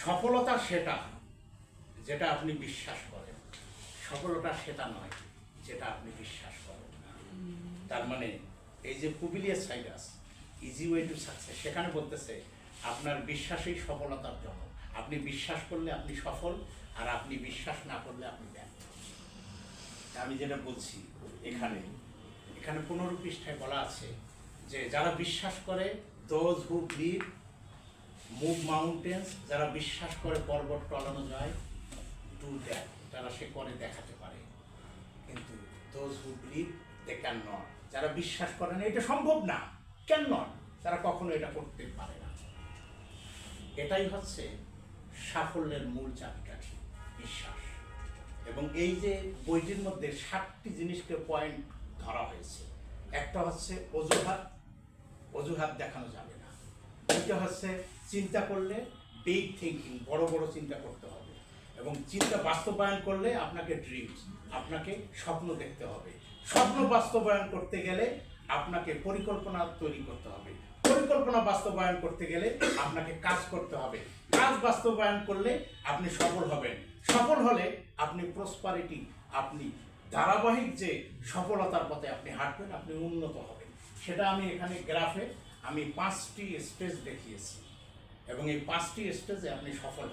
সফলতা সেটা যেটা আপনি বিশ্বাস করেন, সফলতা সেটা নয় যেটা আপনি বিশ্বাস করেন না। তার মানে এই যে Publilius Syrus easy way to success, সেখানে বলতেছে আপনার বিশ্বাসই সফলতার জন্য। আপনি বিশ্বাস করলে আপনি সফল, আর আপনি বিশ্বাস না করলে আপনি ব্যর্থ। আমি যেটা বলছি এখানে এখানে 15 পৃষ্ঠায় বলা আছে যে যারা বিশ্বাস করে, those who believe move mountains, যারা বিশ্বাস করে পর্বত টলানো যায়, ডু দ্যাট, তারা সে করে দেখাতে পারে। কিন্তু those who believe they can not, যারা বিশ্বাস করে না এটা সম্ভব না, ক্যান নট, তারা কখনো এটা করতে পারে না। এটাই হচ্ছে সাফল্যের মূল চাবিকাঠি, বিশ্বাস। এবং এই যে বইটির মধ্যে 7টি জিনিসকে পয়েন্ট ধরা হয়েছে। একটা হচ্ছে অজুহাত, অজুহাত দেখানো যাবে না। দুইটা হচ্ছে চিন্তা করলে বিগ থিঙ্কিং, বড় বড় চিন্তা করতে হবে। এবং চিন্তা বাস্তবায়ন করলে আপনাকে ড্রিমস, আপনাকে স্বপ্ন দেখতে হবে। স্বপ্ন বাস্তবায়ন করতে গেলে আপনাকে পরিকল্পনা তৈরি করতে হবে। পরিকল্পনা বাস্তবায়ন করতে গেলে আপনাকে কাজ করতে হবে। কাজ বাস্তবায়ন করলে আপনি সফল হবেন। সফল হলে আপনি প্রসপারিটি, আপনি ধারাবাহিক যে সফলতার পথে আপনি হাঁটবেন, আপনি উন্নত হবেন। সেটা আমি এখানে গ্রাফে আমি 5টি স্টেজ দেখিয়েছি, এবং এই 5টি স্টেজে আপনি সফল